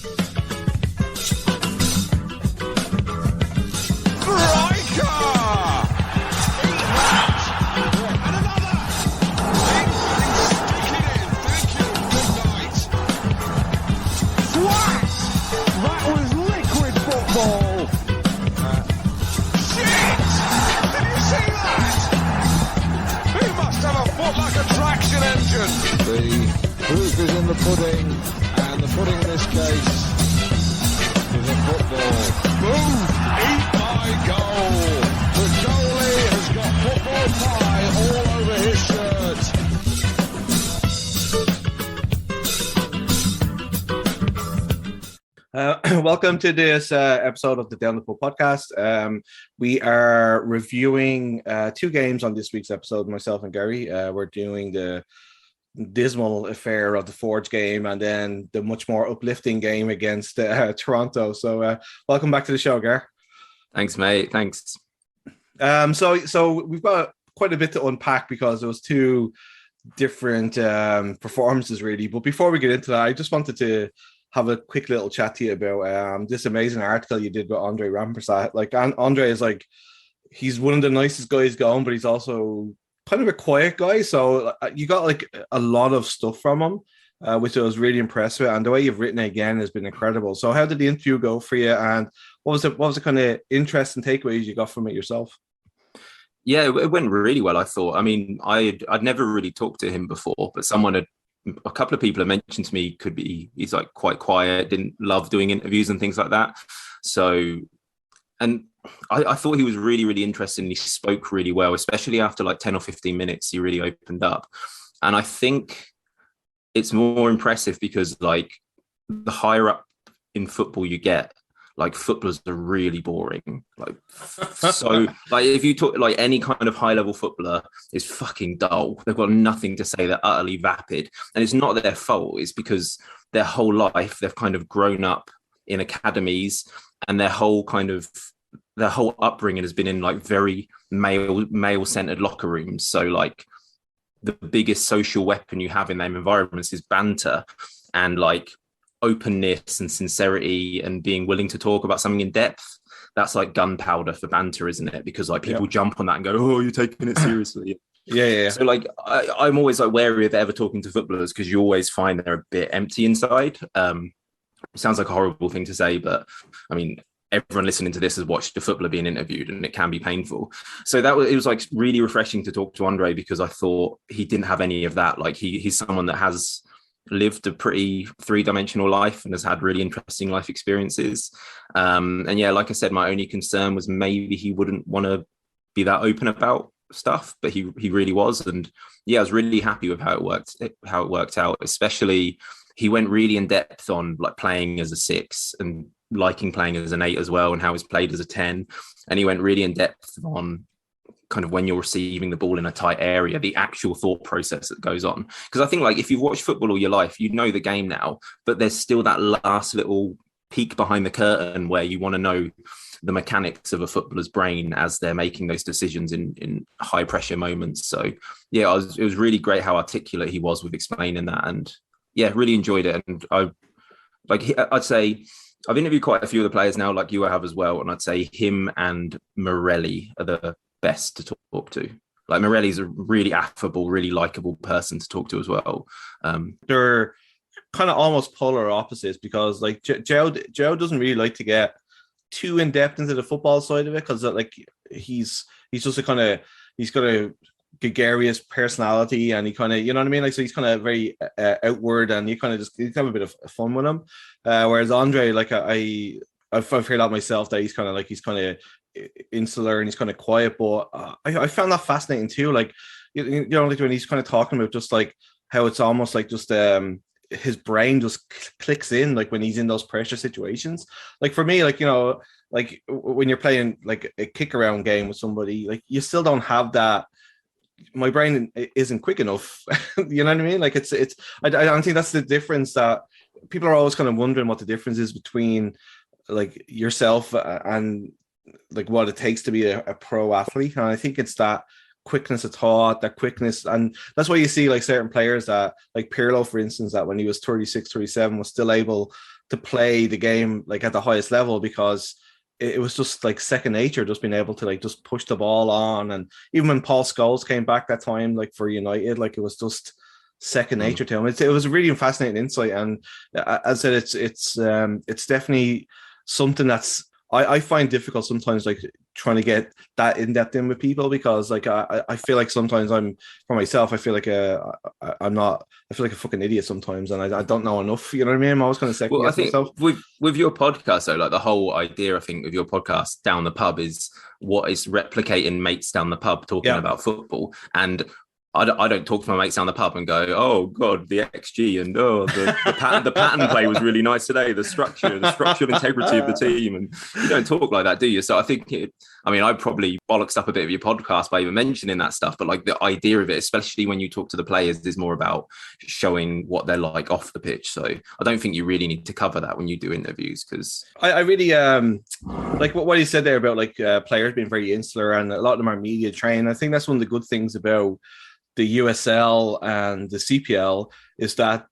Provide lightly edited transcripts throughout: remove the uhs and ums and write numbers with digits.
The proof is in the pudding, and the pudding in this case is a football. Boom! Eat my goal! The goalie has got football pie all over his shirt. Welcome to this episode of the Down the Pool podcast. We are reviewing two games on this week's episode, myself and Gary. We're doing the dismal affair of the Forge game and then the much more uplifting game against Toronto. So welcome back to the show, Gar. Thanks, mate. Thanks. So we've got quite a bit to unpack because there was two different performances, really. But before we get into that, I just wanted to have a quick little chat to you about this amazing article you did with Andre Rampersad. Like, Andre is like, he's one of the nicest guys going, but he's also kind of a quiet guy. So you got like a lot of stuff from him, which I was really impressed with. And the way you've written it again has been incredible. So how did the interview go for you? And what was the kind of interesting takeaways you got from it yourself? Yeah, it went really well, I thought. I mean, I'd never really talked to him before, but a couple of people have mentioned to me he's like quite quiet, didn't love doing interviews and things like that. So, and I thought he was really, really interesting. He spoke really well, especially after like 10 or 15 minutes, he really opened up. And I think it's more impressive because like the higher up in football you get, like footballers are really boring. Like, so like if you talk like any kind of high level footballer is fucking dull. They've got nothing to say. They're utterly vapid. And it's not their fault. It's because their whole life, they've kind of grown up in academies and their whole upbringing has been in like very male centered locker rooms. So like the biggest social weapon you have in them environments is banter and like openness and sincerity and being willing to talk about something in depth. That's like gunpowder for banter, isn't it? Because like people jump on that and go, oh, you're taking it seriously. Yeah. So like I'm always like wary of ever talking to footballers because you always find they're a bit empty inside. It sounds like a horrible thing to say, but I mean, everyone listening to this has watched a footballer being interviewed and it can be painful. So it was like really refreshing to talk to Andre because I thought he didn't have any of that. Like he's someone that has lived a pretty three-dimensional life and has had really interesting life experiences. And yeah, like I said, my only concern was maybe he wouldn't want to be that open about stuff, but he really was. And yeah, I was really happy with how it worked out, especially he went really in depth on like playing as a 6 and liking playing as an 8 as well and how he's played as a 10. And he went really in depth on kind of when you're receiving the ball in a tight area, the actual thought process that goes on. Because I think like if you've watched football all your life, you know the game now, but there's still that last little peek behind the curtain where you want to know the mechanics of a footballer's brain as they're making those decisions in high pressure moments. So yeah, it was really great how articulate he was with explaining that. And yeah, really enjoyed it. And I'd say I've interviewed quite a few of the players now, like you have as well. And I'd say him and Morelli are the best to talk to. Like Morelli's a really affable, really likable person to talk to as well. They're kind of almost polar opposites because like Joe doesn't really like to get too in depth into the football side of it because like he's just he's got a gregarious personality and he kind of, you know what I mean? Like, so he's kind of very outward and you kind of just have a bit of fun with him. Whereas Andre, like I've heard that myself that he's kind of insular and he's kind of quiet, but I found that fascinating too. Like, you know, like when he's kind of talking about just like how it's almost like just his brain just clicks in like when he's in those pressure situations. Like for me, like, you know, like when you're playing like a kick around game with somebody, like you still don't have that. My brain isn't quick enough. You know what I mean? Like I don't think that's the difference, that people are always kind of wondering what the difference is between like yourself and like what it takes to be a pro athlete. And I think it's that quickness of thought, that quickness. And that's why you see like certain players that, like Pirlo, for instance, that when he was 36, 37, was still able to play the game like at the highest level, because it was just like second nature, just being able to like just push the ball on. And even when Paul Scholes came back that time, like for United, like it was just second nature to him. It was a really fascinating insight. And as I said, it's definitely something that's I find difficult sometimes, like trying to get that in depth in with people, because like I feel like sometimes for myself, I feel like I feel like a fucking idiot sometimes, and I don't know enough. You know what I mean? I'm always kind of second guess myself. With your podcast though, like the whole idea, I think, of your podcast Down the Pub is what is replicating mates down the pub talking about football. And I don't talk to my mates down the pub and go, oh God, the XG and the pattern play was really nice today. The structural integrity of the team, and you don't talk like that, do you? So I think I probably bollocksed up a bit of your podcast by even mentioning that stuff, but like the idea of it, especially when you talk to the players, is more about showing what they're like off the pitch. So I don't think you really need to cover that when you do interviews, because I really like what you said there about like players being very insular, and a lot of them are media trained. I think that's one of the good things about the USL and the CPL is that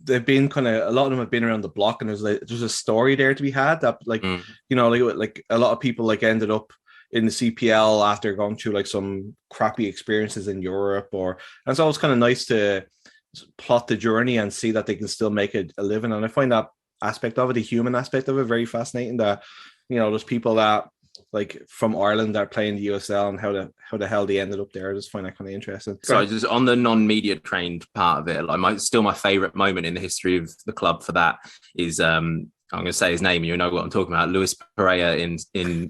they've been a lot of them have been around the block, and there's a story there to be had that like like a lot of people like ended up in the CPL after going through like some crappy experiences in Europe, and it's always kind of nice to plot the journey and see that they can still make a living. And I find that aspect of it, the human aspect of it, very fascinating, that there's people that like from Ireland that are playing the USL and how the hell they ended up there. I just find that kind of interesting. So just on the non-media trained part of it, like my favorite moment in the history of the club for that is I'm going to say his name, you know what I'm talking about, Luis Pereira in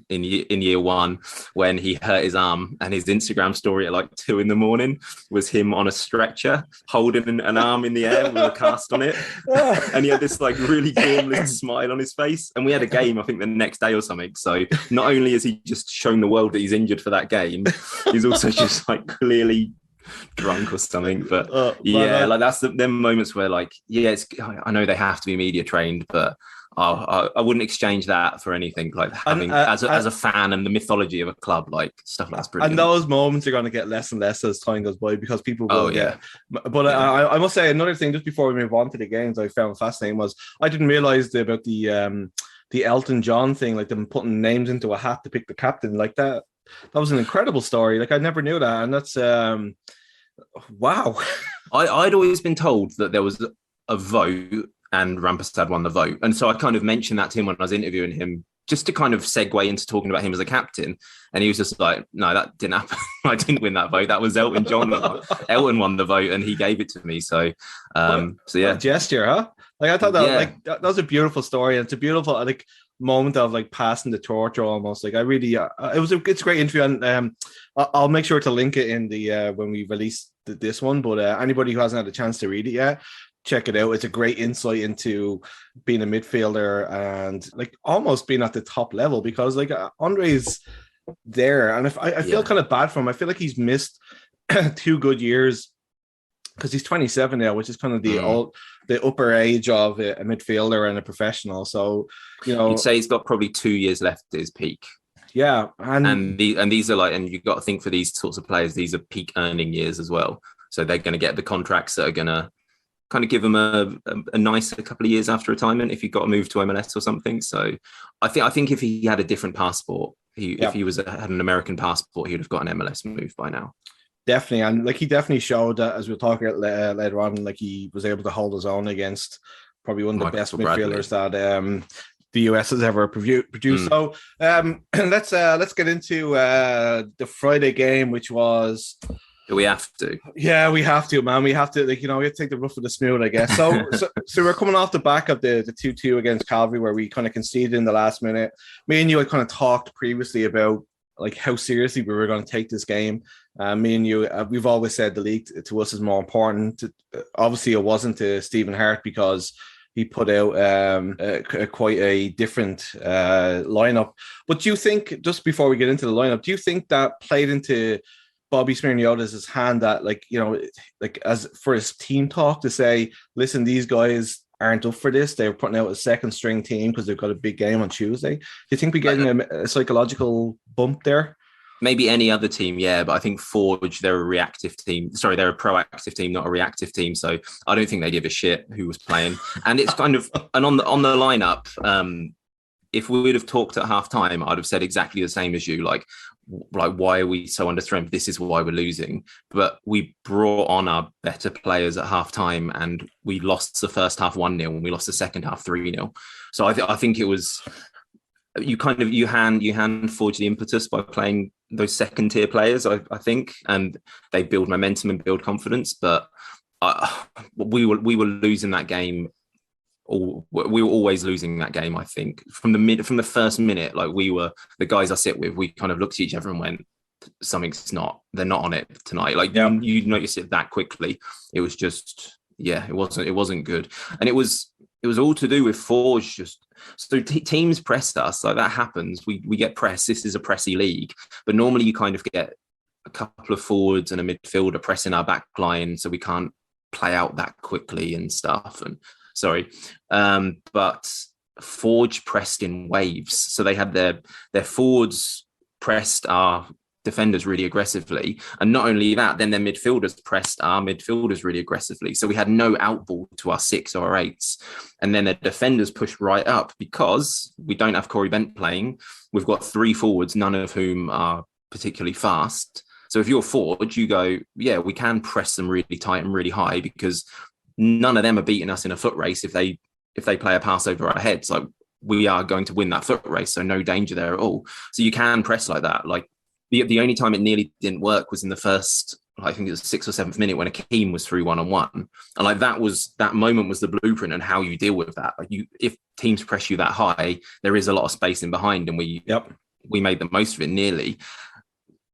year one, when he hurt his arm, and his Instagram story at like 2 a.m. was him on a stretcher holding an arm in the air with a cast on it, and he had this like really gormless smile on his face. And we had a game, I think, the next day or something. So not only has he just shown the world that he's injured for that game, he's also just like clearly drunk or something. But like that's them moments where like, I know they have to be media trained, but I wouldn't exchange that for anything. Like having as a fan and the mythology of a club, like stuff like that's brilliant. And those moments are going to get less and less as time goes by, because people will get. But I must say another thing just before we move on to the games I found fascinating was I didn't realize about the Elton John thing, like them putting names into a hat to pick the captain, like that. That was an incredible story. Like I never knew that, and that's wow. I'd always been told that there was a vote and Rampersad won the vote. And so I kind of mentioned that to him when I was interviewing him, just to kind of segue into talking about him as a captain. And he was just like, no, that didn't happen. I didn't win that vote. That was Elton John. Elton won the vote and he gave it to me. So, yeah. What a gesture, huh? Like I thought that was a beautiful story. And it's a beautiful like moment of like passing the torch almost. Like I really, it's a great interview. And I'll make sure to link it in the, when we release this one, but anybody who hasn't had a chance to read it yet, check it out. It's a great insight into being a midfielder and like almost being at the top level, because like Andre's there, and if I feel kind of bad for him. I feel like he's missed 2 good years, because he's 27 now, which is kind of the upper age of a midfielder and a professional. So you'd say he's got probably 2 years left at his peak. Yeah, and these are like, and you've got to think for these sorts of players, these are peak earning years as well. So they're going to get the contracts that are going to kind of give him a nice couple of years after retirement if you've got to move to MLS or something. So I think if he had a different passport, if he had an American passport, he would have got an MLS move by now. Definitely. And like he definitely showed that, as we'll talk about later on, like he was able to hold his own against probably one of the best midfielders that the US has ever produced. So let's get into the Friday game, which was. We have to. Yeah, we have to, man. We have to, like, we have to take the rough with the smooth, I guess. So we're coming off the back of the 2-2 against Calgary, where we kind of conceded in the last minute. Me and you had kind of talked previously about like how seriously we were going to take this game. Me and you, we've always said the league to us is more important. Obviously, it wasn't to Stephen Hart, because he put out quite a different lineup. But do you think, just before we get into the lineup, do you think that played into Bobby Smirniotis' hand, that like as for his team talk to say, listen, these guys aren't up for this. They're putting out a second string team because they've got a big game on Tuesday. Do you think we're getting a psychological bump there? Maybe any other team, yeah, but I think Forge, they're a reactive team. Sorry, they're a proactive team, not a reactive team. So I don't think they give a shit who was playing. And it's kind of, and on the lineup, if we would have talked at halftime, I'd have said exactly the same as you. Like why are we so understrength? This is why we're losing. But we brought on our better players at halftime, and we lost the first half 1-0, and we lost the second half 3-0. So I think it was, you hand Forge the impetus by playing those second tier players, I think, and they build momentum and build confidence. But we were losing that game. We were always losing that game. I think from the first minute, like the guys I sit with, we kind of looked at each other and went, they're not on it tonight. Like you notice it that quickly. It was just, it wasn't good, and it was all to do with Forge. Just so teams pressed us, like that happens. We get pressed. This is a pressy league, but normally you kind of get a couple of forwards and a midfielder pressing our back line, so we can't play out that quickly and stuff. And but Forge pressed in waves, so they had their forwards pressed our defenders really aggressively, and not only that, then their midfielders pressed our midfielders really aggressively, so we had no outball to our 6 or 8s, and then their defenders pushed right up because we don't have Corey Bent playing. We've got 3 forwards, none of whom are particularly fast. So if you're Forge, you go, we can press them really tight and really high, because none of them are beating us in a foot race. If they play a pass over our heads, like, we are going to win that foot race, so no danger there at all. So you can press like that. Like the only time it nearly didn't work was in the first, I think it was 6th or 7th minute, when Akeem was through 1-on-1, and like that moment was the blueprint on how you deal with that. Like if teams press you that high, there is a lot of space in behind, and we made the most of it nearly.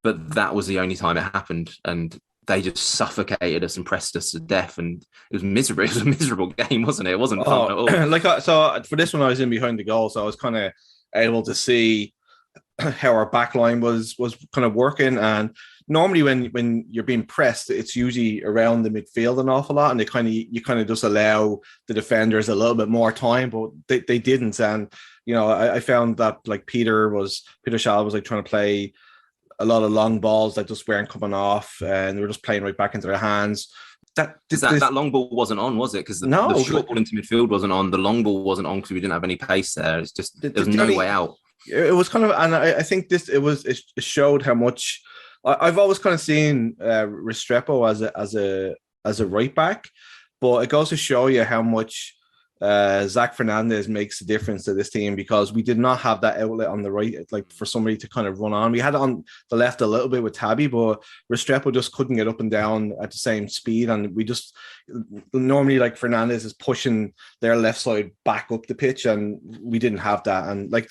But that was the only time it happened, and they just suffocated us and pressed us to death, and it was miserable. It was a miserable game, wasn't it? It wasn't fun at all. So for this one, I was in behind the goal, so I was kind of able to see how our back line was kind of working. And normally when you're being pressed, it's usually around the midfield an awful lot, and you kind of just allow the defenders a little bit more time, but they didn't. And I found that like Peter Shaw was like trying to play a lot of long balls that just weren't coming off, and they were just playing right back into their hands. That long ball wasn't on, was it? Because the short ball into midfield wasn't on. The long ball wasn't on because we didn't have any pace there. It's just there's no way out. It was kind of, and I think it showed how much I've always kind of seen Restrepo as a right back, but it goes to show you how much Zach Fernandez makes a difference to this team, because we did not have that outlet on the right, like for somebody to kind of run on. We had it on the left a little bit with Tabby, but Restrepo just couldn't get up and down at the same speed, and we just normally, like, Fernandez is pushing their left side back up the pitch, and we didn't have that. And like,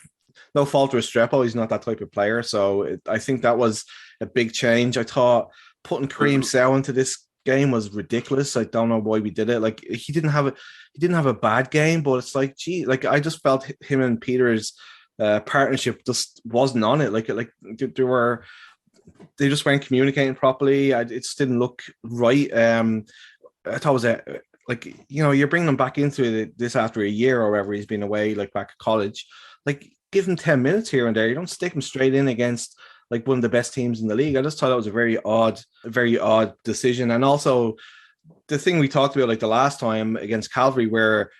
no fault to Restrepo, he's not that type of player, so I think that was a big change. I thought putting Kareem Sow into this game was ridiculous. I don't know why we did it. Like, he didn't have a bad game, but it's like, gee, like, I just felt him and Peter's partnership just wasn't on it. Like they just weren't communicating properly. It just didn't look right. I thought it was like, you're bringing him back into this after a year or whatever he's been away, like back at college. Like, give him 10 minutes here and there. You don't stick him straight in against like one of the best teams in the league. I just thought that was a very odd decision. And also the thing we talked about like the last time against Calvary, where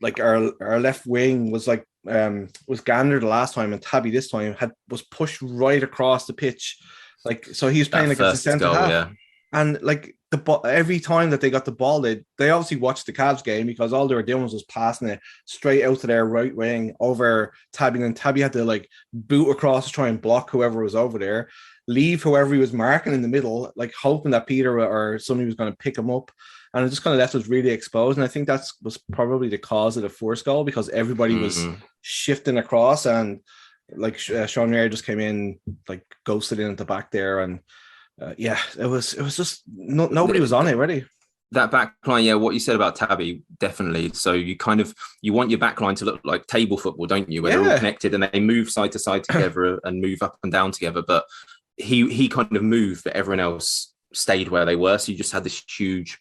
like our left wing was like was Gander the last time, and Tabby this time was pushed right across the pitch. Like, so he was playing like as a centre half. Yeah. And like every time that they got the ball, they obviously watched the Cavs game, because all they were doing was passing it straight out to their right wing over Tabby, and Tabby had to like boot across to try and block whoever was over there, leave whoever he was marking in the middle, like hoping that Peter or somebody was going to pick him up. And it just kind of left us really exposed. And I think that was probably the cause of the first goal, because everybody was shifting across, and like Sean Mayer just came in, like ghosted in at the back there. And it was just nobody was on it really. That back line, what you said about Tabby, definitely. So you want your back line to look like table football, don't you? Where they're all connected and they move side to side together and move up and down together. But he kind of moved, but everyone else stayed where they were. So you just had this huge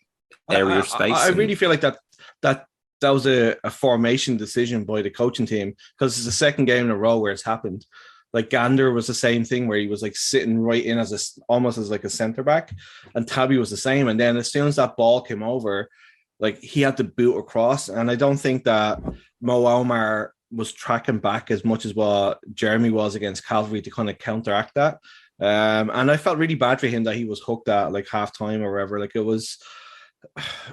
area of space. I really feel like that was a formation decision by the coaching team, because it's the second game in a row where it's happened. Like Gander was the same thing where he was like sitting right in as almost as like a center back, and Tabby was the same. And then as soon as that ball came over, like he had to boot across. And I don't think that Mo Omar was tracking back as much as what Jeremy was against Calvary to kind of counteract that. And I felt really bad for him that he was hooked at like halftime or whatever. Like it was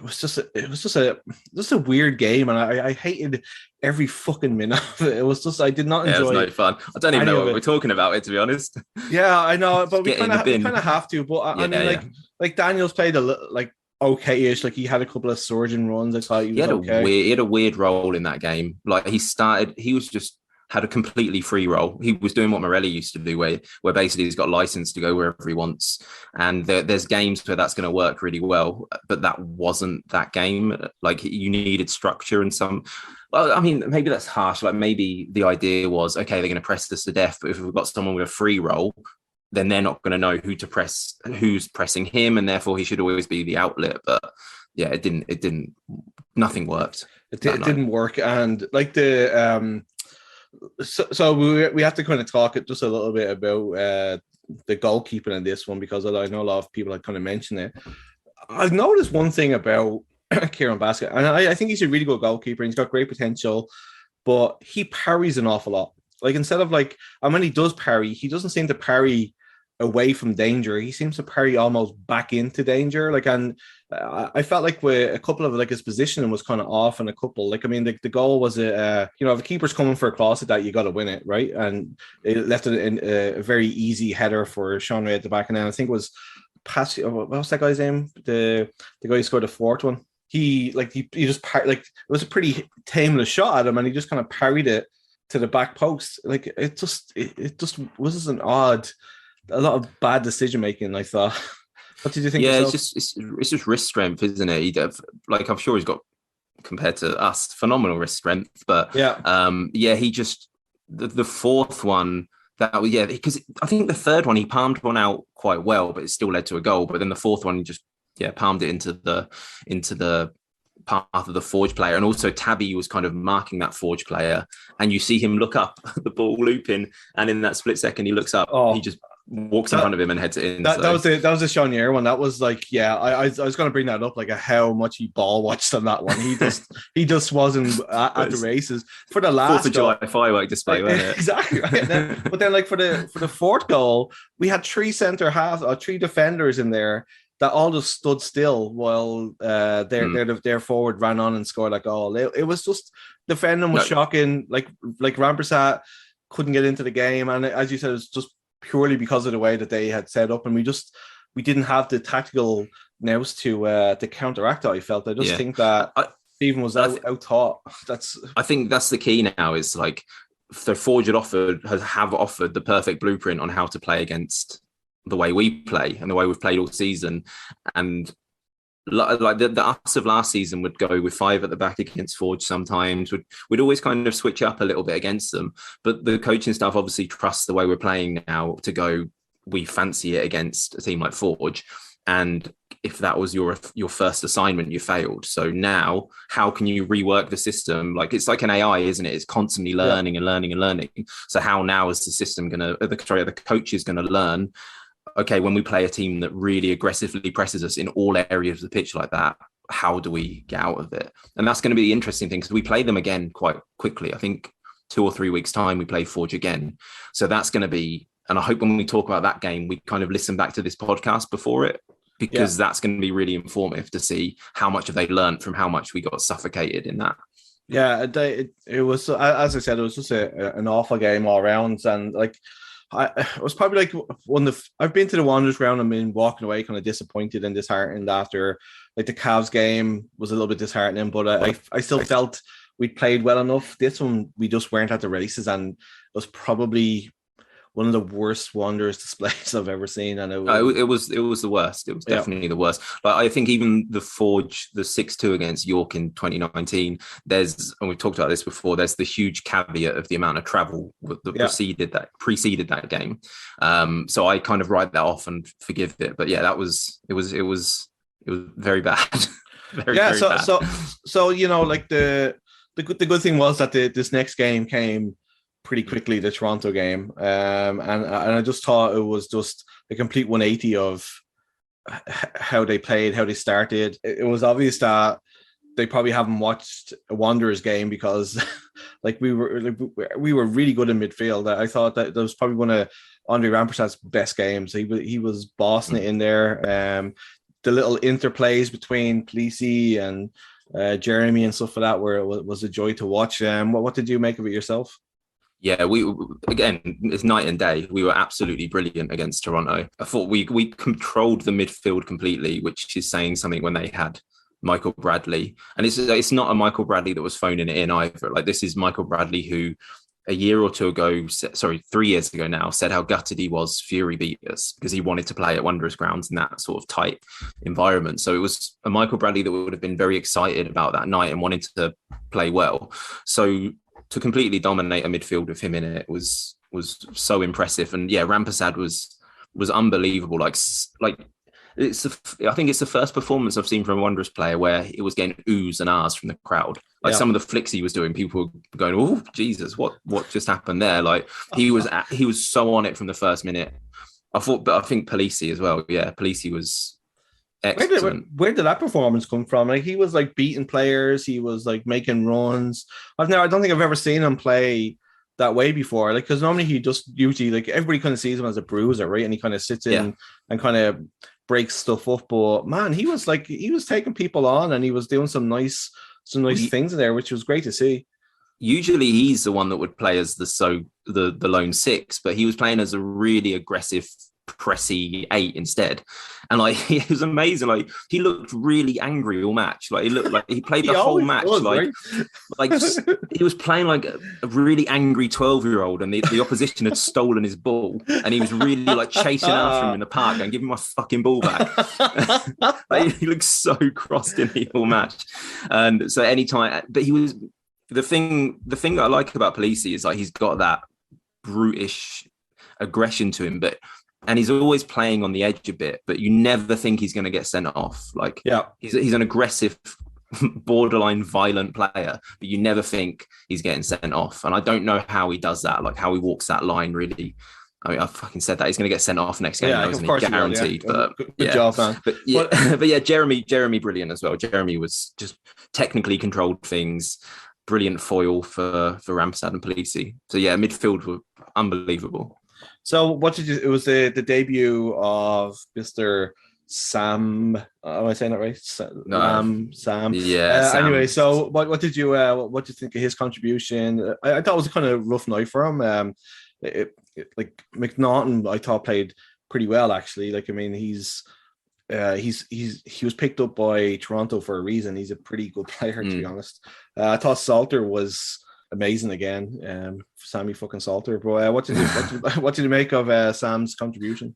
just a weird game, and I hated every fucking minute of it. It was just I did not enjoy. It was no fun. I don't even know what we're talking about it, to be honest. Yeah, I know, but we kind of have to. But I mean, like Daniels played a little like okay-ish. Like he had a couple of surgeon runs. I thought he had a weird role in that game. Like he was just had a completely free role. He was doing what Morelli used to do, where basically he's got license to go wherever he wants. And there's games where that's going to work really well, but that wasn't that game. Like you needed structure and some. Well, I mean, maybe that's harsh. Like maybe the idea was, okay, they're going to press this to death, but if we've got someone with a free role, then they're not going to know who to press, who's pressing him, and therefore he should always be the outlet. But yeah, nothing worked. It didn't work. And like So we have to kind of talk just a little bit about the goalkeeping in this one, because I know a lot of people have kind of mentioned it. I've noticed one thing about Kieran Basket, and I think he's a really good goalkeeper. He's got great potential, but he parries an awful lot. Like instead of like, and when he does parry, he doesn't seem to parry away from danger. He seems to parry almost back into danger. Like, and I felt like with a couple of like his positioning was kind of off in a couple. Like, I mean, the goal was if a keeper's coming for a cross at that, you got to win it, right? And it left it in a very easy header for Sean Ray at the back. And then I think it was what was that guy's name? The guy who scored the fourth one. He just it was a pretty tameless shot at him, and he just kind of parried it to the back post. Like it just was a lot of bad decision making, I thought. What did you think? Yeah, it's just wrist strength, isn't it? Like I'm sure he's got, compared to us, phenomenal wrist strength. But he just the fourth one because I think the third one he palmed one out quite well, but it still led to a goal. But then the fourth one he just palmed it into the path of the Forge player. And also Tabby was kind of marking that Forge player, and you see him look up, the ball looping, and in that split second he looks up, he just walks in front of him and heads it in. That was the Shaunier one. That was like, I was going to bring that up, like how much he ball watched on that one. He just wasn't at the races for the last 4th of July firework display, wasn't it? Exactly. Right? But then like for the fourth goal, we had 3 defenders in there that all just stood still while their forward ran on and scored a goal. It was just defending was shocking. Like Rampersad couldn't get into the game, and as you said, it's just purely because of the way that they had set up, and we didn't have the tactical nous to counteract it. I felt. I just think that Stephen was out taught. I think that's the key now. Is like the Forge have offered the perfect blueprint on how to play against the way we play and the way we've played all season. And like the us of last season would go with 5 at the back against Forge sometimes. We'd always kind of switch up a little bit against them. But the coaching staff obviously trusts the way we're playing now to go, we fancy it against a team like Forge. And if that was your first assignment, you failed. So now, how can you rework the system? Like it's like an AI, isn't it? It's constantly learning and learning and learning. So how now is the system the coach is going to learn? Okay, when we play a team that really aggressively presses us in all areas of the pitch like that, how do we get out of it? And that's going to be the interesting thing, because we play them again quite quickly. I think 2 or 3 weeks' time, we play Forge again. So that's going to be, and I hope when we talk about that game, we kind of listen back to this podcast before it, because that's going to be really informative to see how much have they learned from how much we got suffocated in that. Yeah, it was, as I said, it was just an awful game all around. And like, it was probably like I've been to the Wanderers ground and been walking away kind of disappointed and disheartened after like the Cavs game was a little bit disheartening, but I still felt we'd played well enough. This one, we just weren't at the races, and it was probably one of the worst Wanderers displays I've ever seen. And it was the worst. It was definitely the worst. But I think even the Forge, the 6-2 against York in 2019, and we've talked about this before, there's the huge caveat of the amount of travel that preceded that game. So I kind of write that off and forgive it. But yeah, it was very bad. very bad. So like the good thing was that this next game came pretty quickly the Toronto game, and I just thought it was just a complete 180 of how they played, how they started. It was obvious that they probably haven't watched a Wanderers game because like we were really good in midfield. I thought that was probably one of Andre Rampersad's best games. He was bossing it in there. The little interplays between Polisi and Jeremy and stuff like that, where it was a joy to watch. What did you make of it yourself? Yeah, again, it's night and day. We were absolutely brilliant against Toronto. I thought we controlled the midfield completely, which is saying something when they had Michael Bradley. And it's not a Michael Bradley that was phoning it in either. Like, this is Michael Bradley who a year or two ago, 3 years ago now, said how gutted he was Fury beat us because he wanted to play at Wanderers grounds in that sort of tight environment. So it was a Michael Bradley that would have been very excited about that night and wanted to play well. So to completely dominate a midfield with him in it was so impressive. And yeah, Rampersad was unbelievable. Like I think it's the first performance I've seen from a Wanderers player where it was getting oohs and ahs from the crowd. Like some of the flicks he was doing, people were going, "Oh Jesus, what just happened there?" Like he was so on it from the first minute. I think Polisi as well. Yeah, Polisi was excellent. Where did that performance come from? Like, he was like beating players, he was like making runs. I don't think I've ever seen him play that way before. Like, because normally he just usually, like, everybody kind of sees him as a bruiser, right? And he kind of sits in and kind of breaks stuff up. But man, he was taking people on and he was doing some nice things in there, which was great to see. Usually he's the one that would play as the lone six, but he was playing as a really aggressive, pressy 8 instead. And like, it was amazing. Like, he looked really angry all match. Like, he looked like he played the whole match like he was playing like a really angry 12-year-old, and the opposition had stolen his ball, and he was really like chasing after him in the park and giving my fucking ball back. Like, he looked so crossed in the whole match. And so anytime, but he was the thing that I like about Polisi is like he's got that brutish aggression to him, and he's always playing on the edge a bit, but you never think he's going to get sent off. Like, he's an aggressive, borderline violent player, but you never think he's getting sent off. And I don't know how he does that, like how he walks that line, really. I mean, I fucking said that he's going to get sent off next game. Yeah, of course, guaranteed. But good job, man. But yeah, Jeremy brilliant as well. Jeremy was just technically controlled things. Brilliant foil for Rampersad and Polisi. So yeah, midfield were unbelievable. So it was the debut of Mr. Sam. Am I saying that right? Sam. Yeah. Sam. Anyway, so what did you think of his contribution? I thought it was a kind of rough night for him. Like McNaughton, I thought played pretty well actually. Like, I mean, he was picked up by Toronto for a reason. He's a pretty good player, to be honest. I thought Salter was amazing again. Sammy fucking Salter. But what did you make of Sam's contribution?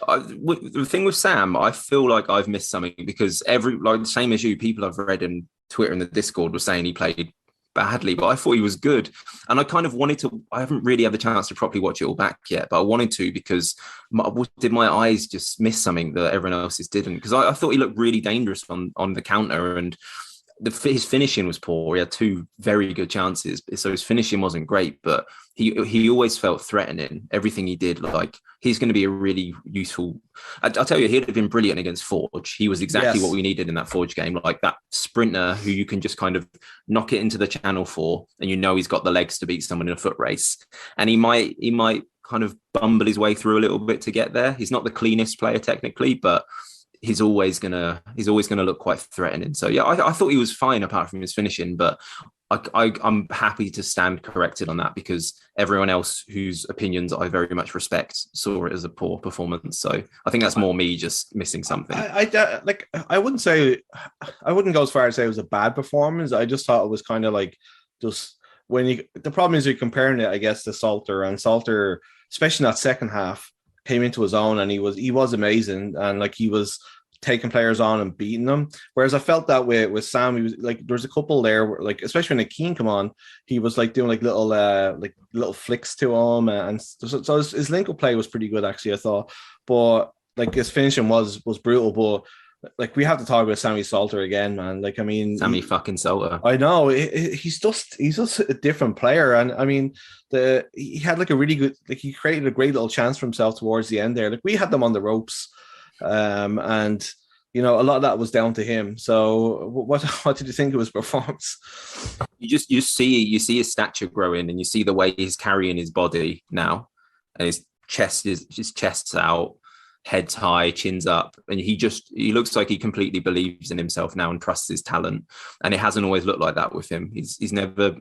The thing with Sam, I feel like I've missed something because same as you, people I've read in Twitter and the Discord were saying he played badly, but I thought he was good. And I kind of wanted to, I haven't really had the chance to properly watch it all back yet, but I wanted to because did my eyes just miss something that everyone else's didn't? Because I thought he looked really dangerous on the counter, and his finishing was poor. He had 2 very good chances, so his finishing wasn't great, but he always felt threatening. Everything he did, like, he's going to be a really useful. I'll tell you, he'd have been brilliant against Forge. He was exactly what we needed in that Forge game, like that sprinter who you can just kind of knock it into the channel for, and he's got the legs to beat someone in a foot race. And he might kind of bumble his way through a little bit to get there. He's not the cleanest player technically, but he's always gonna look quite threatening. So yeah, I thought he was fine apart from his finishing, but I'm happy to stand corrected on that because everyone else whose opinions I very much respect saw it as a poor performance. So I think that's more me just missing something. I wouldn't go as far as say it was a bad performance. I just thought it was kind of like just the problem is you're comparing it, I guess, to Salter, and Salter, especially in that second half, came into his own and he was amazing, and like he was taking players on and beating them. Whereas I felt that way with Sam. He was like, there's a couple there where, like, especially when Keane come on, he was like doing like little flicks to him, and so his link up play was pretty good actually, I thought. But like his finishing was brutal. But like we have to talk about Sammy Salter again, man. Like, I mean, Sammy fucking Salter. I know he's just a different player, and I mean, he had like a really good, like he created a great little chance for himself towards the end there. Like we had them on the ropes, and you know a lot of that was down to him. So what did you think of his performance? You see his stature growing, and you see the way he's carrying his body now, and his chest's out, head's high, chin's up, and he looks like he completely believes in himself now and trusts his talent. And it hasn't always looked like that with him. He's never.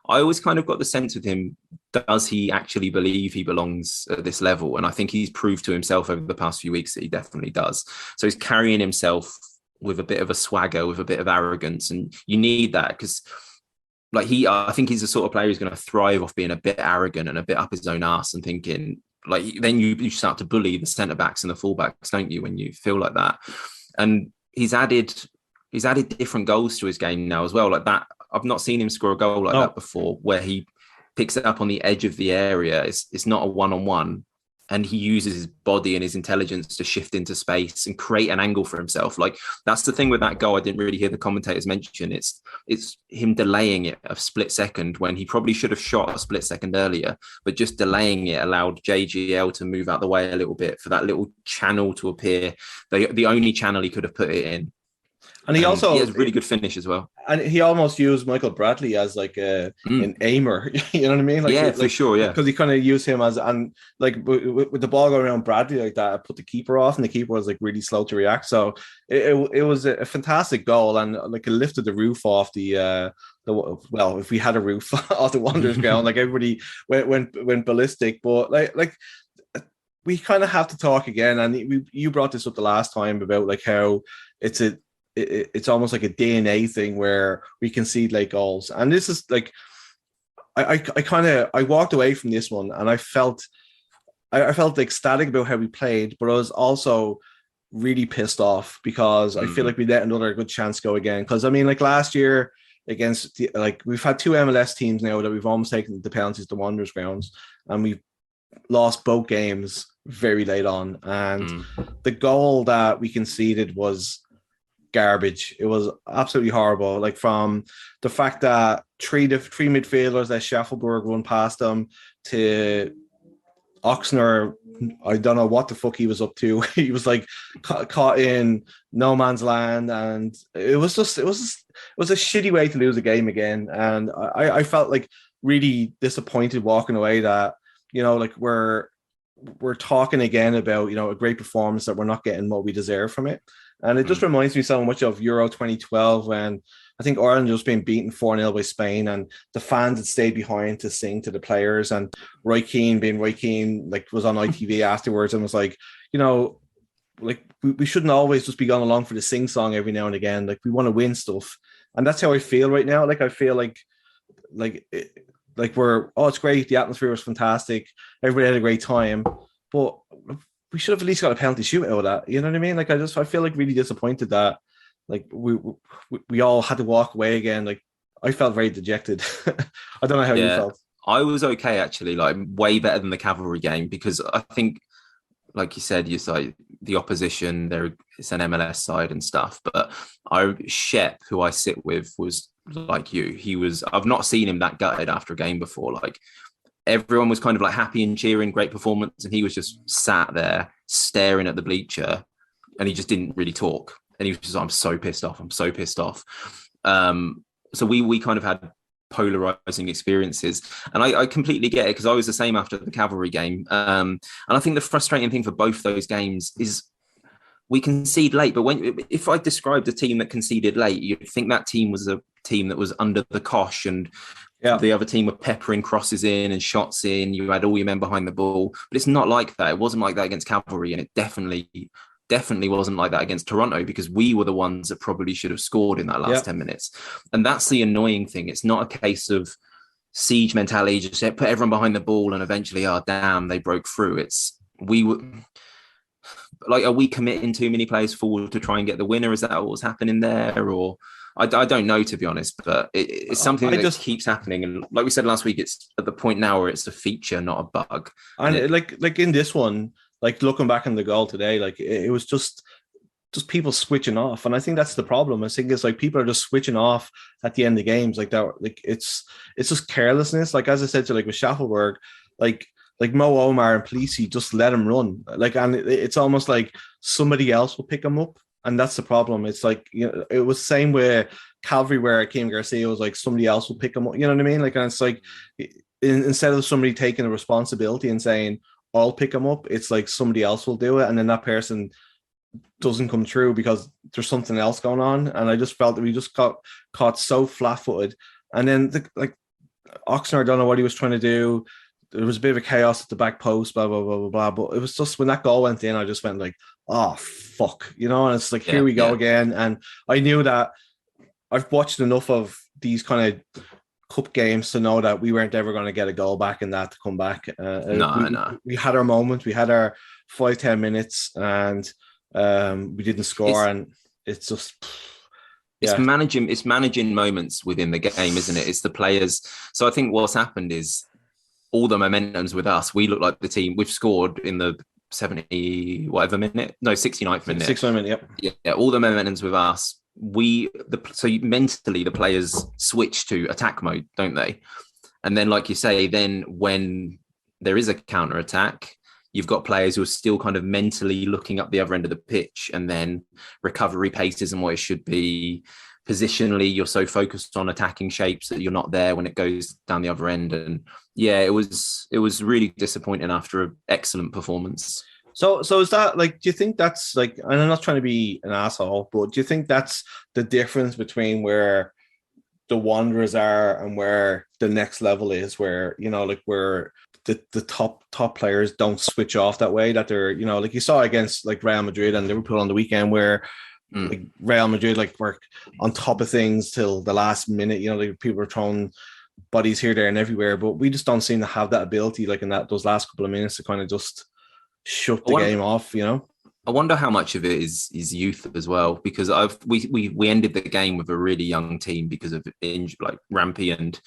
I always kind of got the sense with him, does he actually believe he belongs at this level? And I think he's proved to himself over the past few weeks that he definitely does. So he's carrying himself with a bit of a swagger, with a bit of arrogance, and you need that because. Like I think he's the sort of player who's going to thrive off being a bit arrogant and a bit up his own ass and thinking, like, then you start to bully the centre backs and the full backs, don't you? When you feel like that, and he's added different goals to his game now as well. Like that, I've not seen him score a goal like that before, where he picks it up on the edge of the area. It's not a 1-on-1. And he uses his body and his intelligence to shift into space and create an angle for himself. Like that's the thing with that goal. I didn't really hear the commentators mention. It's him delaying it a split second when he probably should have shot a split second earlier, but just delaying it allowed JGL to move out the way a little bit for that little channel to appear. The only channel he could have put it in. And he has a really good finish as well. And he almost used Michael Bradley as like an aimer. You know what I mean? Like, for sure. Yeah, because he kind of used him as, and like with the ball going around Bradley like that, I put the keeper off, and the keeper was like really slow to react. So it was a fantastic goal, and like it lifted the roof off the well, if we had a roof off the Wanderers ground, like everybody went ballistic. But like we kind of have to talk again, and you brought this up the last time about like how it's almost like a DNA thing where we concede late goals. And this is like, I walked away from this one and I felt ecstatic about how we played, but I was also really pissed off because I feel like we let another good chance go again. Because I mean, like last year against we've had two MLS teams now that we've almost taken the penalties to Wanderers grounds, and we've lost both games very late on. And the goal that we conceded was garbage. It was absolutely horrible. Like from the fact that three midfielders that Schaffelberg run past them to Oxner, I don't know what the fuck he was up to. He was like caught in no man's land, and it was a shitty way to lose a game again. And I felt like really disappointed walking away that, you know, like we're talking again about, you know, a great performance that we're not getting what we deserve from it. And it just reminds me so much of Euro 2012 when I think Ireland was being beaten 4-0 by Spain, and the fans had stayed behind to sing to the players, and Roy Keane, like was on ITV afterwards and was like, you know, like we shouldn't always just be going along for the sing song every now and again. Like we want to win stuff. And that's how I feel right now. Like I feel like we're, it's great. The atmosphere was fantastic. Everybody had a great time, but we should have at least got a penalty shoot out of that. You know what I mean? Like I feel like really disappointed that like we all had to walk away again. Like I felt very dejected. I don't know how you felt. I was okay actually, like way better than the Cavalry game, because I think, like you said, you say the opposition, it's an MLS side and stuff. But Shep, who I sit with, was like you. I've not seen him that gutted after a game before. Like everyone was kind of like happy and cheering, great performance, and he was just sat there staring at the bleacher, and he just didn't really talk. And he was just, I'm so pissed off. So we kind of had polarizing experiences, and I completely get it, because I was the same after the Cavalry game. And I think the frustrating thing for both those games is we concede late. But if I described a team that conceded late, you'd think that team was a team that was under the cosh, and the other team were peppering crosses in and shots in. You had all your men behind the ball, but it's not like that. It wasn't like that against Cavalry, and it definitely wasn't like that against Toronto, because we were the ones that probably should have scored in that last 10 minutes. And that's the annoying thing. It's not a case of siege mentality, just put everyone behind the ball and eventually, they broke through. Are we committing too many players forward to try and get the winner? Is that what was happening there? Or I don't know, to be honest, but it's something that just keeps happening. And like we said last week, it's at the point now where it's a feature, not a bug. And like in this one, like looking back on the goal today, like it was just just people switching off. And I think that's the problem. I think it's like people are just switching off at the end of games like that. Like it's just carelessness. Like, as I said to like with Schaffelberg, like Mo Omar and Polisi, just let him run. Like, and it's almost like somebody else will pick him up. And that's the problem. It's like, you know, it was the same way Calvary where Kim Garcia was like somebody else will pick him up. You know what I mean? Like, and it's like instead of somebody taking the responsibility and saying, I'll pick him up, it's like somebody else will do it. And then that person doesn't come through because there's something else going on. And I just felt that we just got caught so flat-footed. And then Oxnard, I don't know what he was trying to do. There was a bit of a chaos at the back post, blah, blah, blah, blah, blah. But it was just when that goal went in, I just went like, oh, fuck. You know, and it's like, here we go again. And I knew that I've watched enough of these kind of cup games to know that we weren't ever going to get a goal back in that to come back. No. We had our moment. We had our 5-10 minutes and we didn't score. And it's just... It's managing moments within the game, isn't it? It's the players. So I think what's happened is all the momentum's with us. We look like the team. We've scored in the 69th minute. 69th minute, yep. Yeah, all the momentum's with us. So mentally the players switch to attack mode, don't they? And then, like you say, then when there is a counter attack, you've got players who are still kind of mentally looking up the other end of the pitch, and then recovery pace isn't what it should be. Positionally, you're so focused on attacking shapes that you're not there when it goes down the other end. And yeah, it was really disappointing after an excellent performance. So is that like, do you think that's like, and I'm not trying to be an asshole, but do you think that's the difference between where the Wanderers are and where the next level is, where, you know, like where the top players don't switch off that way, that they're, you know, like you saw against like Real Madrid and Liverpool on the weekend where like Real Madrid like were on top of things till the last minute, you know, like people were throwing bodies here, there and everywhere, but we just don't seem to have that ability like in those last couple of minutes to kind of just shut the game off, you know. I wonder how much of it is youth as well, because we ended the game with a really young team because of injury, like Rampy and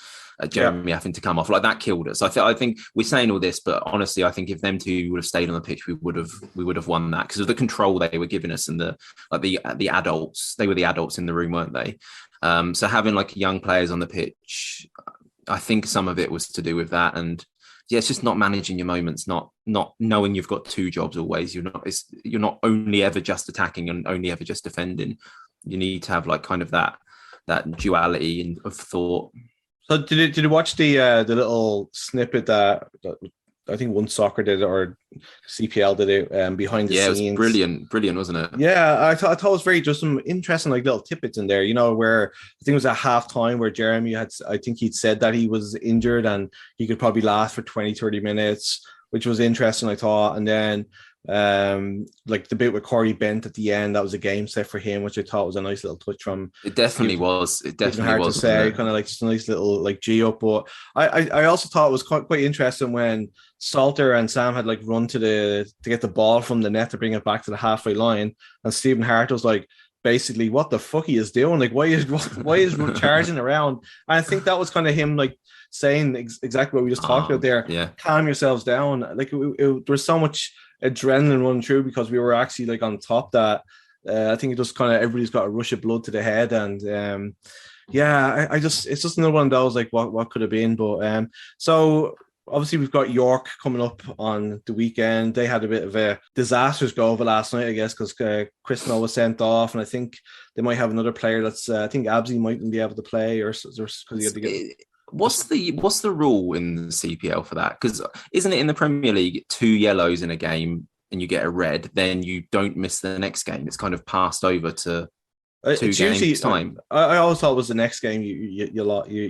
Jeremy having to come off. Like that killed us. I think we're saying all this, but honestly, I think if them two would have stayed on the pitch, we would have won that because of the control they were giving us and the adults. They were the adults in the room, weren't they? So having like young players on the pitch, I think some of it was to do with that. And yeah, it's just not managing your moments, not knowing you've got two jobs always. You're not only ever just attacking and only ever just defending. You need to have like kind of that duality of thought. So did you watch the little snippet that I think One Soccer did it or CPL did it behind the scenes? Yeah, it was brilliant, wasn't it? Yeah, I thought it was very just some interesting like little tidbits in there, you know, where I think it was at halftime where Jeremy he'd said that he was injured and he could probably last for 20-30 minutes, which was interesting, I thought. And then like the bit with Corey Bent at the end, that was a game set for him, which I thought was a nice little touch from. It definitely was. It definitely was. To say, kind of like just a nice little like G up. But I also thought it was quite interesting when Salter and Sam had like run to get the ball from the net to bring it back to the halfway line, and Stephen Hart was like, basically, what the fuck he is doing? Like, why is charging around? And I think that was kind of him like saying exactly what we just talked about there. Yeah. Calm yourselves down. Like there was so much adrenaline running through because we were actually like on top that I think it just kind of everybody's got a rush of blood to the head. And it's just another one of those like what could have been. But so obviously we've got York coming up on the weekend. They had a bit of a disastrous go over last night, I guess, because Chris Snow was sent off, and I think they might have another player that's I think Absy mightn't be able to play, or because he had to get. What's the rule in the CPL for that? Because isn't it in the Premier League 2 yellows in a game and you get a red, then you don't miss the next game? It's kind of passed over to 2 games time. I always thought it was the next game you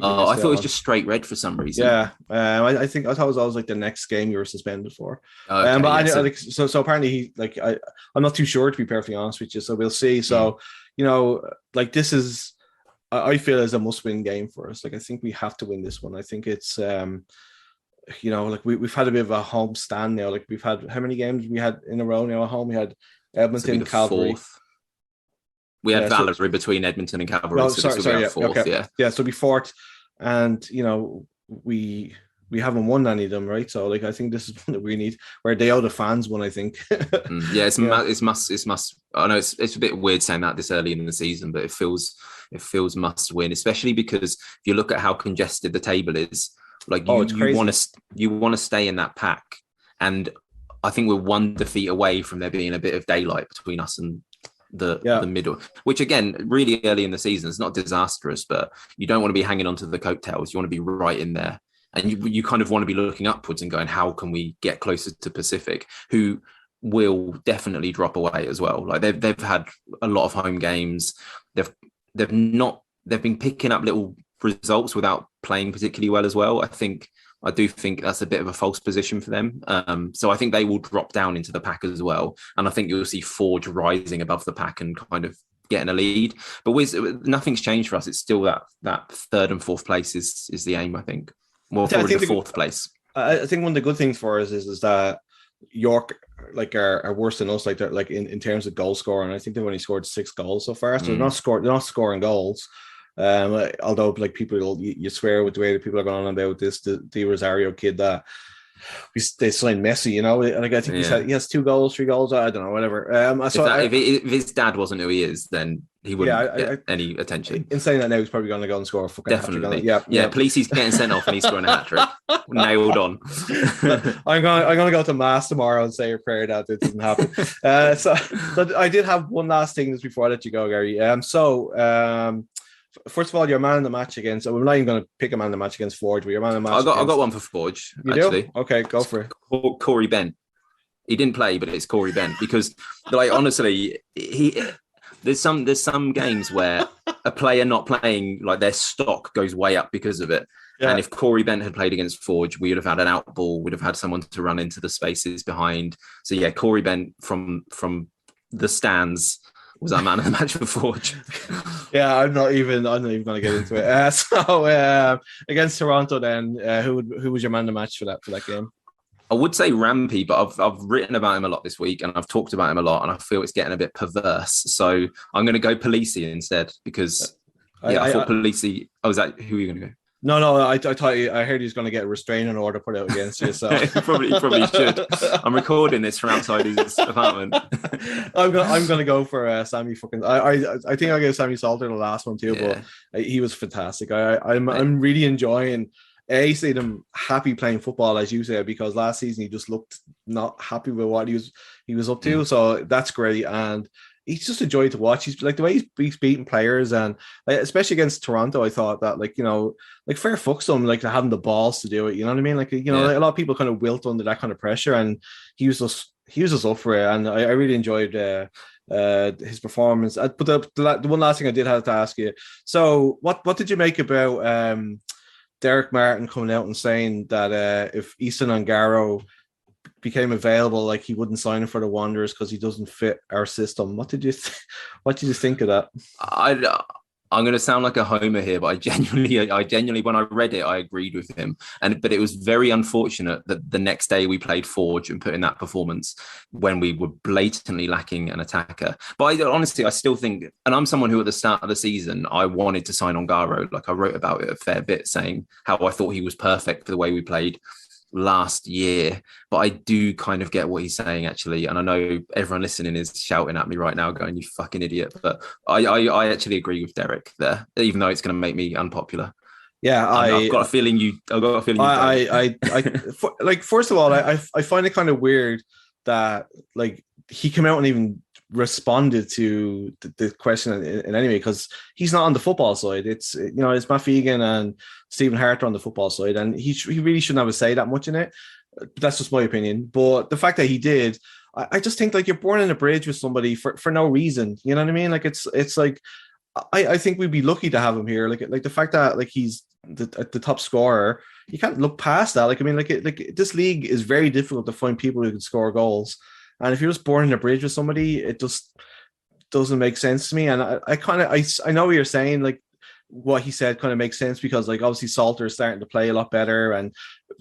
I thought it was just straight red for some reason. Yeah, I thought it was always like the next game you were suspended for. Okay, but so apparently he like I'm not too sure, to be perfectly honest with you. So we'll see. So you know, like this is. I feel is a must-win game for us. Like I think we have to win this one. I think it's, you know, like we've had a bit of a home stand now. Like we've had how many games we had in a row now at home? We had Edmonton, Calgary. We had Valerie between Edmonton and Calgary. So be fourth. Yeah, so be fourth, and you know we we haven't won any of them, right? So like I think this is one that we need, where they owe the fans one, I think. Yeah, it's must. I know it's a bit weird saying that this early in the season, but it feels must win, especially because if you look at how congested the table is, like you want to stay in that pack, and I think we're one defeat away from there being a bit of daylight between us and the middle, which again, really early in the season, it's not disastrous, but you don't want to be hanging on to the coattails. You want to be right in there. And you kind of want to be looking upwards and going, how can we get closer to Pacific, who will definitely drop away as well. Like they've had a lot of home games. They've been picking up little results without playing particularly well as well. I do think that's a bit of a false position for them. So I think they will drop down into the pack as well. And I think you'll see Forge rising above the pack and kind of getting a lead. But nothing's changed for us. It's still that third and fourth place is the aim, I think. More forward to fourth place. I think one of the good things for us is that York are worse than us, like in terms of goal scoring. I think they've only scored 6 goals so far. So they're not scoring goals. Although like people, you swear with the way that people are going on about this, the Rosario kid that they signed Messi, you know, like I think he has 2 goals, 3 goals, I don't know, whatever. If his dad wasn't who he is, then he wouldn't get any attention. In saying that now, he's probably going to go and score a fucking definitely. Police, he's getting sent off and he's scoring a hat trick. Nailed on. I'm gonna go to mass tomorrow and say a prayer that it doesn't happen. So I did have one last thing just before I let you go, Gary. First of all, your man in the match against. So we're not even going to pick a man in the match against Forge, but your man in the match. I got one for Forge. You actually do? Okay, go for it. Corey Bent. He didn't play, but it's Corey Bent because, like, honestly, there's some games where a player not playing, like their stock goes way up because of it. Yeah. And if Corey Bent had played against Forge, we would have had an out ball. We'd have had someone to run into the spaces behind. So yeah, Corey Bent from the stands was our man of the match for Forge. Yeah, I'm not even going to get into it. So against Toronto, then who was your man of the match for that game? I would say Rampy, but I've written about him a lot this week and I've talked about him a lot, and I feel it's getting a bit perverse. So I'm going to go Polisi instead because I thought Polisi. Oh, is that who are you going to go? No. I thought I heard he was going to get a restraining order put out against you. So probably should. I'm recording this from outside his apartment. I'm going to go for Sammy fucking. I think I gave Sammy Salter the last one too, but he was fantastic. I'm really enjoying. Seeing him happy playing football, as you said, because last season he just looked not happy with what he was up to. So that's great, and he's just a joy to watch. He's like the way he's beating players, and especially against Toronto, I thought that fair fucks him, like having the balls to do it. You know what I mean? Like a lot of people kind of wilt under that kind of pressure, and he was just up for it, and I really enjoyed his performance. But the one last thing I did have to ask you. So what did you make about Derek Martin coming out and saying that if Easton Ongaro became available, like he wouldn't sign him for the Wanderers because he doesn't fit our system? What did you think of that? I'm going to sound like a homer here, but I genuinely, when I read it, I agreed with him. But it was very unfortunate that the next day we played Forge and put in that performance when we were blatantly lacking an attacker. But honestly, I still think, and I'm someone who at the start of the season, I wanted to sign Ongaro. Like I wrote about it a fair bit, saying how I thought he was perfect for the way we played last year. But I do kind of get what he's saying actually, and I know everyone listening is shouting at me right now going, you fucking idiot, but I actually agree with Derek there, even though it's going to make me unpopular. I've got a feeling first of all, I find it kind of weird that like he came out and even responded to the question in any way, because he's not on the football side. It's it's Matt Fegan and Stephen Hart on the football side, and he really shouldn't have a say that much in it. That's just my opinion. But the fact that he did, I just think like you're burning a bridge with somebody for no reason. You know what I mean? Like it's like I think we'd be lucky to have him here. Like the fact that like he's the top scorer, you can't look past that. Like I mean, like this league is very difficult to find people who can score goals. And if you're just burning a bridge with somebody, it just doesn't make sense to me. And I know what you're saying, like what he said kind of makes sense, because like obviously Salter is starting to play a lot better, and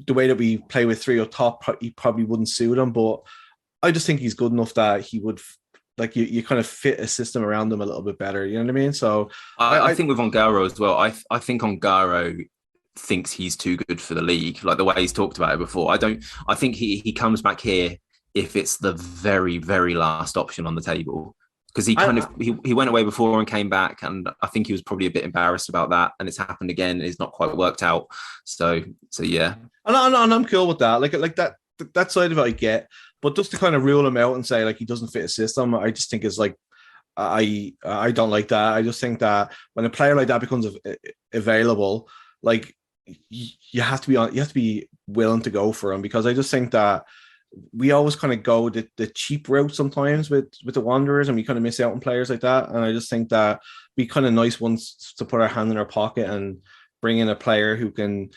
the way that we play with 3 up top, he probably wouldn't suit him. But I just think he's good enough that he would, like you kind of fit a system around him a little bit better. You know what I mean? So I think with Ongaro as well, I think Ongaro thinks he's too good for the league, like the way he's talked about it before. I think he comes back here if it's the very, very last option on the table. Because he went away before and came back, and I think he was probably a bit embarrassed about that, and it's happened again. It's not quite worked out. So yeah. And I'm cool with that. Like that side of it I get, but just to kind of rule him out and say like he doesn't fit a system, I just think is like I don't like that. I just think that when a player like that becomes available, like you have to be willing to go for him, because I just think that we always kind of go the cheap route sometimes with the Wanderers, and we kind of miss out on players like that. And I just think that be kind of nice ones to put our hand in our pocket and bring in a player who can,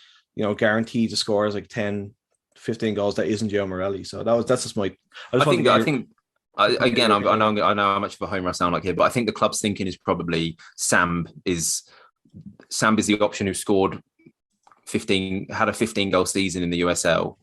guarantee to score like 10, 15 goals that isn't Joe Morelli. So that's just my. I know how much of a homer I sound like here, but I think the club's thinking is probably Sam is the option who scored 15, had a 15-goal season in the USL.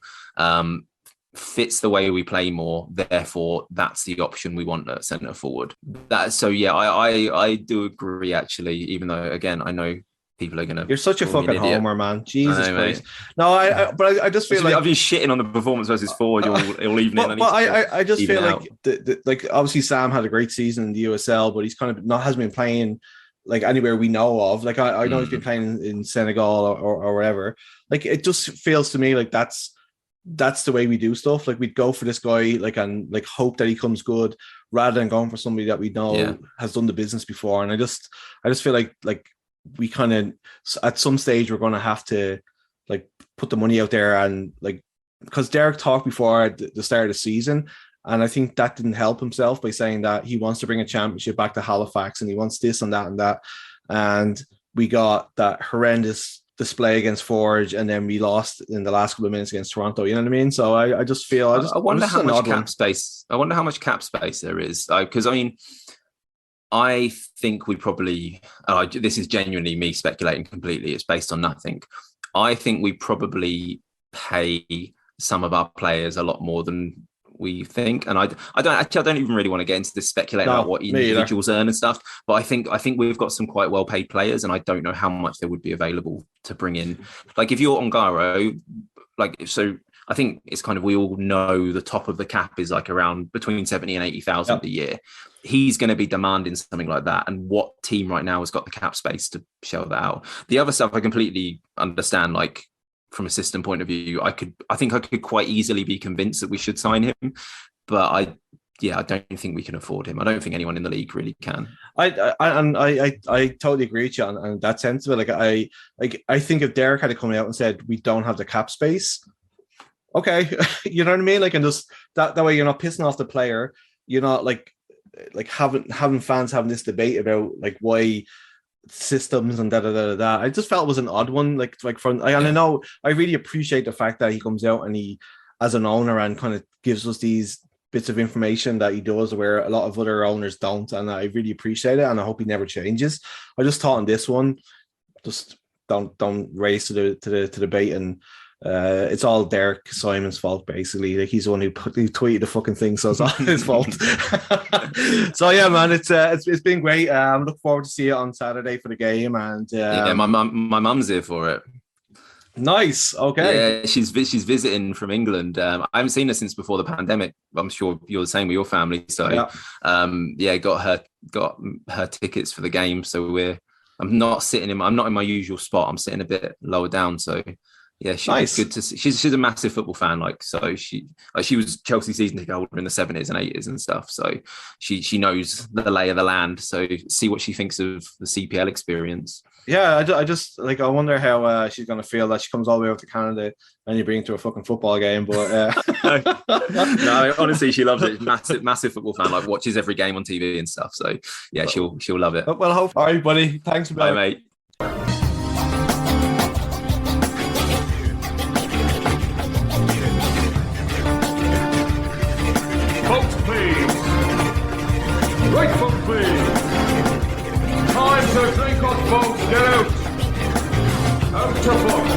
Fits the way we play more, therefore that's the option we want at centre forward. I do agree actually, even though again I know people are gonna. You're such a fucking homer, man. Jesus Christ. No, I just feel like I've been shitting on the performance versus forward all evening. But I just feel like like obviously Sam had a great season in the USL, but he's kind of hasn't been playing like anywhere we know of. Like I know he's been playing in Senegal or wherever. Like it just feels to me like that's the way we do stuff. Like we'd go for this guy and hope that he comes good rather than going for somebody that we know has done the business before. And I just feel like we kind of at some stage we're going to have to like put the money out there, and like because Derek talked before at the start of the season, and I think that didn't help himself by saying that he wants to bring a championship back to Halifax and he wants this and that and that, and we got that horrendous display against Forge, and then we lost in the last couple of minutes against Toronto. You know what I mean? So I just feel I wonder how much cap space. I wonder how much cap space there is, because I think we probably. This is genuinely me speculating completely. It's based on nothing. I think we probably pay some of our players a lot more than we think, and I don't even really want to get into this speculating about what individuals earn and stuff. But I think we've got some quite well paid players, and I don't know how much there would be available to bring in. Like if you're Ongaro, I think it's kind of, we all know the top of the cap is like around between 70 and 80,000 a year. He's going to be demanding something like that. And what team right now has got the cap space to shell that out? The other stuff I completely understand, like from a system point of view, I think I could quite easily be convinced that we should sign him. But I don't think we can afford him. I don't think anyone in the league really can. I totally agree with you on that sense of it. I think if Derek had come out and said we don't have the cap space, okay, you know what I mean? Like, and just that way you're not pissing off the player. You're not like having fans having this debate about like why systems and da. I just felt it was an odd one. Like from, and I know I really appreciate the fact that he comes out and he, as an owner, and kind of gives us these bits of information that he does where a lot of other owners don't, and I really appreciate it, and I hope he never changes. I just thought on this one, just don't race to the debate, and it's all Derek Simon's fault basically. Like he's the one who tweeted the fucking thing, so it's all his fault. So yeah, man, it's been great. I'm looking forward to see it on Saturday for the game, and my mum's here for it. Nice. Okay. Yeah, she's visiting from England. I haven't seen her since before the pandemic. I'm sure you're the same with your family. So got her tickets for the game. So I'm not in my usual spot. I'm sitting a bit lower down. So yeah, she's good to see. She's a massive football fan. Like, so she was Chelsea season ticket holder in the 70s and 80s and stuff. So she knows the lay of the land. So see what she thinks of the CPL experience. Yeah, I just like, I wonder how she's going to feel that she comes all the way up to Canada and you bring her to a fucking football game. But no, honestly, she loves it. Massive football fan. Like, watches every game on TV and stuff. So yeah, she'll love it. Well, all right, buddy. Thanks, bye, mate. Folks, please. Right foot, please. Time to drink up, folks. Get out. Out to folks.